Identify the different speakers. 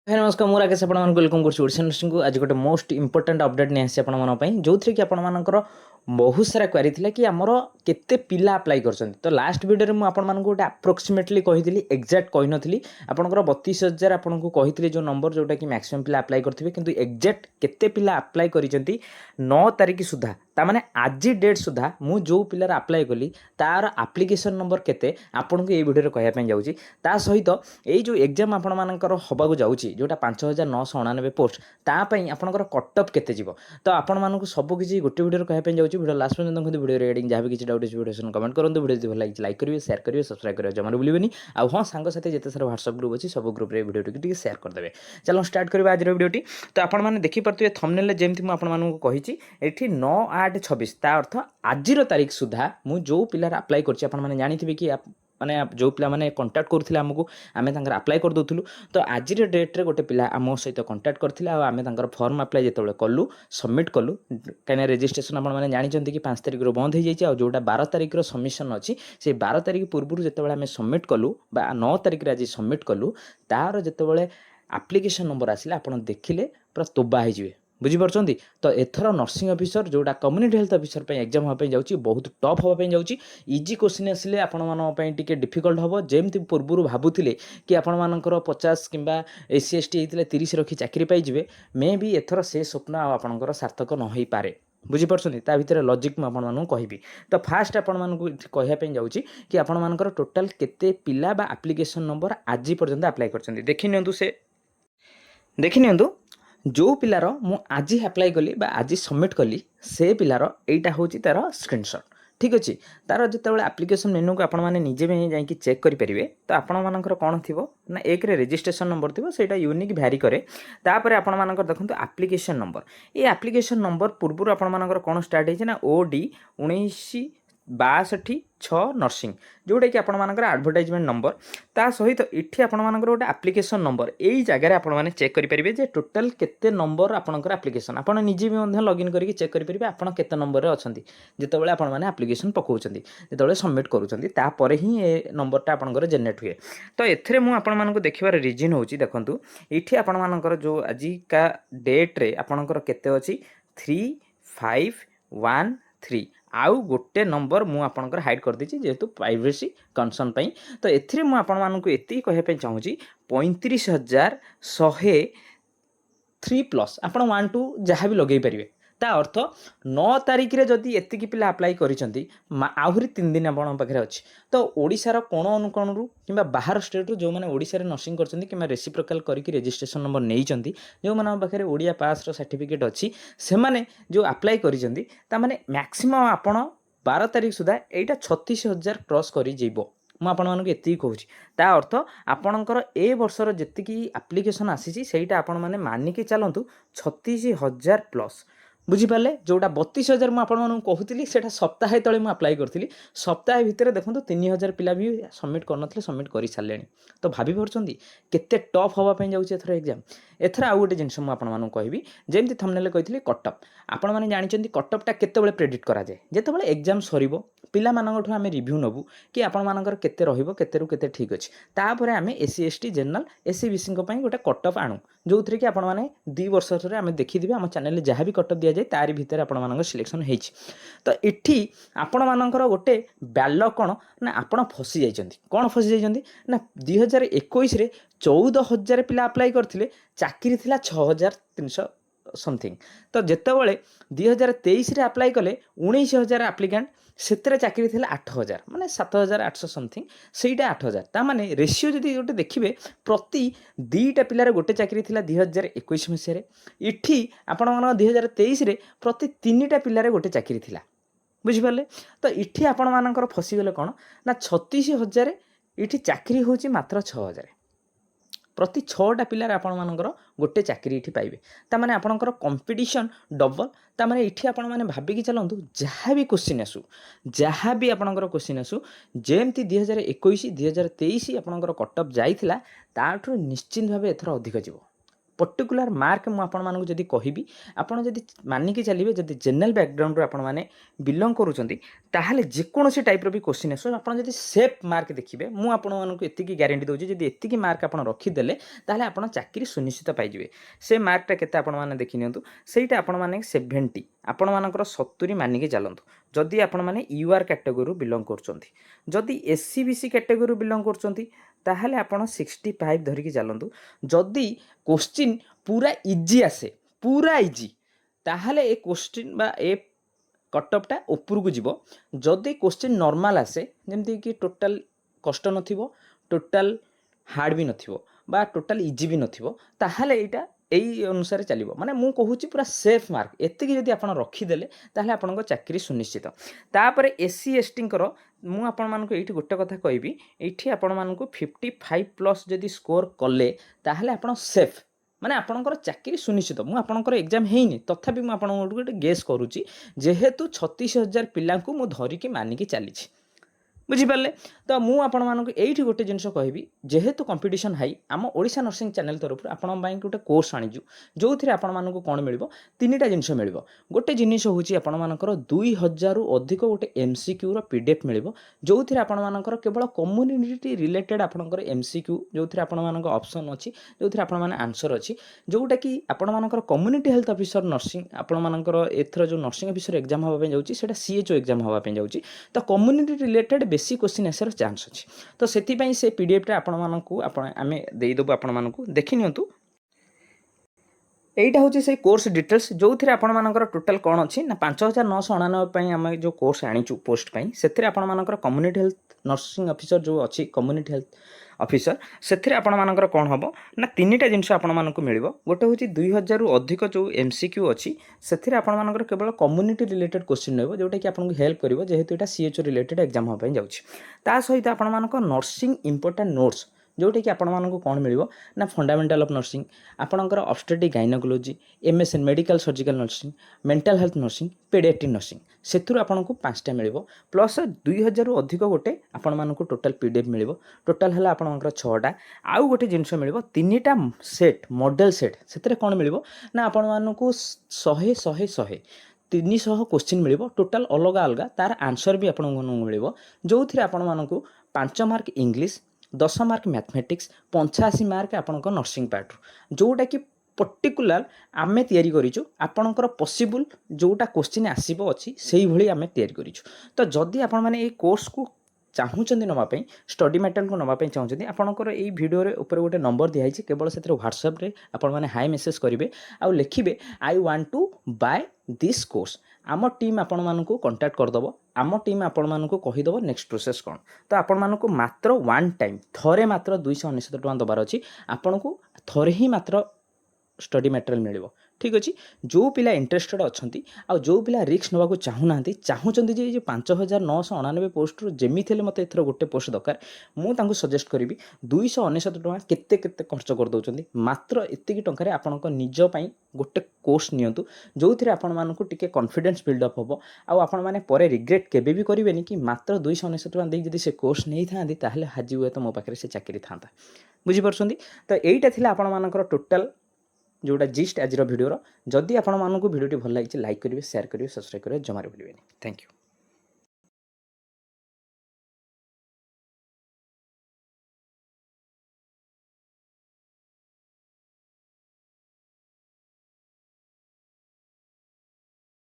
Speaker 1: हाय नमस्कार मुझे राकेश आपको वेलकम कर को आज गोटे मोस्ट इंपोर्टेंट अपडेट नहीं आसी जो थी कि आपर बहुत सारा क्वेरी थिला कि आमर केते पिला अप्लाई कर तो लास्ट वीडियो में मुझे गोटे अप्रोक्सीमेटली कही एक्जाक्ट कही नी आपंकर 32,000 आपको कही जो नंबर जोटा कि मैक्सिमम पिला अप्लाई करेंगे किंतु एक्जाक्ट केते पिला अप्लाई कर 9 तारिख सुधा ताने आज डेट सुधा मु जो पिलार अप्लाई कली तार आप्लिकेसन नंबर केते आपन को ये वीडियो कहवाई जाऊँगी ता सहित यही जो एग्जाम आपर हवाक जाऊँगी जोटा 5,999 पोस्ट तापाई आपंकर कटअप केते जीव तो आपण मानक सबकि गोटे वीडियो कहवाई जाऊँगी वीडियो लास्ट पर्यटन देखते वीडियो रेडिंग जहाँ भी किसी डाउट वीडियो कमेंट करूँ वीडियो भल लगे लाइक करेंगे शेयर करेंगे सब्सक्राइब करेंगे जमा भूलें आउ हाँ सांग साथी जिते सारा व्हाट्सअप ग्रुप अच्छी सब ग्रुप वीडियो शेयर करदे चलो स्टार्ट करवा आज वीडियो तो आपने देखिपे थंबनेल जमी मुझे कही ये 9/8/26 ता अर्थ आज तारीख सुधा मु जो पिलार अप्लाई कर जानी कि माने जो पिला माने कांटेक्ट करथिले हमकु आमे तांकर अप्लाई कर दोथुलु तो आज रे डेट रे गोटे पिला आम सहित कांटेक्ट करथिले आ आमे तांकर फॉर्म अप्लाई जेतेबेले कलु सबमिट कलु कने रजिस्ट्रेशन आपण माने जानि चंती कि 5 तारिख रो बंद हो जाइछि आ जोटा 12 तारिख रो सबमिशन अछि से 12 तारिख पूर्व जेतेबेले आमे सबमिट कलु बा 9 तारिख रे आज सबमिट कलु तार जेतेबेले एप्लिकेशन नंबर आसिला आपण देखिले पूरा तोबा हो जिवे बुझीपार्टी तो एथर नर्सिंग ऑफिसर जोटा कम्युनिटी हेल्थ ऑफिसर पे एग्जाम होगापी जाऊँगी बहुत टफ होगापी जाऊँगी इजी क्वेश्चन आसिले आपंटे डिफिकल्ट हम जमी पूर्व भावुले कि आपर 50 कि SC/ST होते 30 रखी चाकरी पाइबे मे भी एथर से स्वप्न आपंकर सार्थक न हो पारे बुझीपार्टी ता भर लजिक मुझे कहबी तो फास्ट आपको कहवाई जाऊँगी कि आपर टोटाल केते पिला बा एप्लिकेशन नंबर आज पर्यंत अप्लाई कर देखी नियंतु जो पिलार मु आज अप्लाई कली बा आज सबमिट कली से पिलार एटा होची तार स्क्रीनशॉट ठीक अच्छे तार जिते एप्लिकेशन मेनू को आपण मैंने निजे में जाकि चेक करेंगे तो आपण मानकर कौन थी ना एक रजिस्ट्रेशन नंबर थी से यूनिक भैरी करे तापर आपण मानकर देखो एप्लिकेशन नंबर ये एप्लिकेशन नंबर पूर्व आपण मानकर कौन स्टार्ट होना OD 1962 नर्सिंग जोटा कि आपर आडभटाइजमेंट नंबर ता सहित इठी आपर गोटे एप्लिकेशन नंबर यही जगह आप चेक करेंगे जे टोटाल केते नंबर आपंकर एप्लिकेशन आप निजे भी लॉगिन करके चेक करेंगे आप केते नंबर रे अच्छी जितेबाला आपने एप्लिकेशन पकाउछन जितेबाला सबमिट करुँच ही ये नंबरटा आपंकर जेनेट हुए तो एथरे मु आपको देखिबार रीजन होची देखंतु इठी आपनकर जो आजिका डेट रे आपनकर केते अछि 3513 आउ गोटे नंबर मु आपनकर हाइड कर देछि जेहेतु प्राइवेसी कंसर्न पई तो एथिरे मु आपन मानकु एति कहै पई चाहूची 35,103 प्लस आपण 1 2 जहाँ भी लगे पारे ता अर्थ 9 तारिख रे जदि एतिकी पिला अप्लाई करिसंती आहुरी 3 दिन आपण पाखरे अछि तो ओडिसार कोण अनुकोणरू किंबा बाहर स्टेट रू जो माने ओडिसा रे नर्सिंग करचंती किंबा रेसिप्रोकल करके रजिस्ट्रेशन नंबर नै चंती जो माने पाखरे ओडिया पास रो सर्टिफिकेट अछि से माने जो अप्लाई करिसंती ता माने मैक्सिमम आपण 12 तारिख सुधा एटा 36,000 क्रॉस करि जइबो मु आपण मानक एति कहूची ता अर्थ आपणकर ए वर्षर जेतिकी एप्लिकेशन आसीची सेटा आपण माने मानिके चलंतु 36,000 प्लस बुझीपारे जोटा 32,000 मुझे कहूली से सप्ताह तले मुझे अप्लाई करी सप्ताह भितर देखो 3,000 पिला भी सबमिट करनथले सबमिट कर सारे तो भाभी पार्टी केते टफ होगापी जाऊँगी एथर एग्जाम एथर आउ गोटे जिन मुझे कहबी जमी थंबनेल कही कटअप आपण मैंने जानते कटअपटा केतेबेले प्रेडिक्ट कराए जितेबाला एग्जाम सर पिला आम रिव्यू नबू कि आपर केते रहिबो केते रु केते ठीक अच्छे तापर आम SC/ST जनरल SC BC गोटे कटअप आणु जो थी कि आपण मैंने 2 वर्ष आम देखिए आम चैनल जहाँ भी कटअप दि जाए तारि भितर आपण सिलेक्शन होती तो इठी आपण मानकर गोटे ब्याल कौन ना आपण फसी जाइछंती कौन फसी जाइछंती ना 2021 रे 14,000 पिला अप्लाई करथिले चाकरी थिला 6,300 समथिंग तो जेतेबेले 2023 रे अप्लाई कले 19,000 एप्लिकेंट सेतरे चाकरी थिला 8,000 माने 7,800 समथिंग सेटा 8,000 ता माने रेशियो जदि गोटे देखिबे प्रति 2टा पिलार गोटे चाकरी थिला 2021 मसिया रे इठी आपण 2023 रे प्रति 3टा पिलार गोटे चाकरी थिला बुझिपाले तो इठी आपण मानकर फसीगले कौन ना 36,000 इठी चाकरी होची मात्र 6,000 प्रति 6टा पिलार आपण मानकर गोटे चाकरी इठी पाइबे तामाने आपणकर कंपटीशन डबल तामाने इठी आपण माने भाबिकी चलंतु जहाँ भी क्वेश्चन आसु जहाँ भी आपणकर क्वेश्चन आसु जेमती 2021 2023 आपणकर कटअप जाइथिला ताठु निश्चित भाबे एथर अधिक जीवो पर्टिकुलर मार्क मु आपण मानक जदि कहबी आपण जदि मानिकी चलिए जदि जनरल बैकग्राउंड आपण मैंने बिलंग करूछंती ताहले जेकोसी टाइप रो भी क्वेश्चन आसो आपण जदि सेफ मार्क देखिए मु आपण मानक एतिकी ग्यारंटी दउची जदि एतिकी मार्क आपण रखिदेले ताहले आपण चाकरी सुनिश्चित पाइजिवे से मार्कटा केते आपण माने देखि नियंतु सेटा आपण माने 70 आपण मानकर 70 मानिकी चलंतु जदि आपण माने यूआर कैटेगरी बिलंग करछंती जदि एससी बीसी कैटेगरी बिलंग करछंती ताहले आपण 65 धरिकी चलंतु जदि क्वेश्चन पूरा इजी आसे पूरा इजी ताहले ए क्वेश्चन बा ए कटअपटा ऊपर को जीवो जदि क्वेश्चन नॉर्मल आसे जेमति कि टोटल कष्ट नथिबो टोटल हार्ड भी नथिबो बा टोटल इजी भी नथिबो ताहले एटा एई अनुसार चलिबो माने मु कहूची पूरा सेफ मार्क एतिकी जदि आपण रखिदेले ताहले आपनको चाकरी सुनिश्चित तापरे एससी एसटी कर मु आपण मानक एठी गोटे कथा कहबी एठी आपण मानक 55 प्लस जदि स्कोर कले ताहले आपण सेफ माने आपणकर चाकरी सुनिश्चित मु आपणकर एग्जाम हेइनी तथापि मु आपण गोटे गेस करूची जेहेतु 36,000 पिलांकु मु धरिकी मानिकी चलीछि बुझिपारे तो मु आपण मानक एठी गोटे जिनस कहबी जेहेतु कंपटीशन हाई आम ओडिशा नर्सिंग चैनल तरफ आपण बाई गोटे कोर्स आनिजु जो थिरे आपण मानक कोन मिलिबो तीनटा जिनस मिलिबो गोटे जिनिस होची आपण मानकर 2000 रु अधिक गोटे एमसीक्यू रो पीडीएफ मिलिबो जो थिरे आपण मानकर केवल कम्युनिटी रिलेटेड आपणकर एमसीक्यू जो थिरे आपण मानक ऑप्शन अछि जो थिरे आपण माने आंसर अछि जोटा कि आपण मानकर कम्युनिटी हेल्थ ऑफिसर नर्सिंग आपण मानकर एथर जो नर्सिंग ऑफिसर एग्जाम होबा पे जाउची सेटा सीएचओ एग्जाम होबा पे जाउची तो कम्युनिटी रिलेटेड बेसी क्वेश्चन आसर चांस अछि तो सेति पई से पीडीएफ टा आपण मानकू आपण आमे देई दबो आपण मानकू देखि नियंतु एटा होची से कोर्स डिटेल्स जो थिरे आपण मानकर टोटल कोन अछि ना 5999 पई हम जो कोर्स आनिचु पोस्ट पई सेथिरे आपण मानकर कम्युनिटी हेल्थ नर्सिंग ऑफिसर जो अछि कम्युनिटी हेल्थ ऑफिसर सेथिरे आपण मानकर कोन हबो ना तीनटा जिंस आपण मानकू मिलिबो गोटे होची 2000 रु अधिक जो एमसीक्यू अछि सेथिरे आपण मानकर केवल कम्युनिटी रिलेटेड क्वेश्चन रहबो जोटा कि आपनको हेल्प करिवो जेहेतु एटा सीएचओ रिलेटेड एग्जाम होबा जाउछि ता सहित आपण मानकर नर्सिंग इंपोर्टेंट नोट्स जोटा कि आपण मानक कौन मिल ना फंडामेंटल ऑफ नर्सिंग आपणकर obstetric gynaecology MSN medical surgical nursing mental health nursing paediatric nursing सेथुर आपनको 5टा मिलिबो प्लस 2000 रु अधिक गोटे आपण मानक टोटल पीडीएफ मिलिबो टोटल हला आपणकर 6टा आउ गोटे जिंस मिलिबो तीनटा सेट मॉडल सेट सेतरे कौन मिलिबो ना आपण मानक 100 300 क्वेश्चन मिलिबो टोटल अलग अलग तार आंसर भी आपनको मिलिबो जो थिरे आपण मानक 5 mark English 10 mark mathematics 85 mark आपणकर नर्सिंग पार्ट जोटा कि पर्टिकुलर आमे तयारी करिछु आपणकर पॉसिबल जोटा क्वेश्चन आसीबो अछि सेही भली आमे तयारी करिछु तो जदी आपण माने ए कोर्स को चाहूचंदी नबा पई स्टडी मटेरियल को नबा पई चाहूचंदी आपणकर एई वीडियो रे ऊपर गोटे नंबर दिया हिची केवल सेतिर व्हाट्सएप रे आपण माने हाई मेसेज करिवे आ लिखिबे I want to buy this course आम टीम आपण मानकू कांटेक्ट करदबो आम टीम आपण मानकू कहिदबो नेक्स्ट प्रोसेस कोन तो आपण मानकू मात्र वन टाइम थरे मात्र 299 टका दबार अछि आपनकू थरे ही मात्र स्टडी मटेरियल मिलिबो ठीक अछि जो पिला इंटरेस्टेड अछंती आ जो पिला रिस्क नबाकू चाहूचंती जे 5999 पोस्ट रो जेमी थेले मते एथरो गोटे पोस्ट दरकार मु तांकू सजेस्ट करिवि 299 टका केते केते खर्च कर दउचंती मात्र एतिकी टंका रे आपनक निज पई गोटे कोर्स नियंतु जो थिरे आपण मानकू टिके कॉन्फिडेंस बिल्ड अप होबो आ आपण माने परे रिग्रेट केबे भी करिवेनी कि मात्र 299 टका देई जदी से कोर्स नै थांदी ताहले हाजी हुए तो मो पाखरे से चाकरी थांता बुझी परसंदी तो एईटा थिला आपण मानकर टोटल जोटा जिस्ट आज वीडियो जदि आपण मानकू वीडियो भल लगी लाइक करेंगे शेयर करेंगे सब्सक्राइब करेंगे जमार भूलें थैंक यू।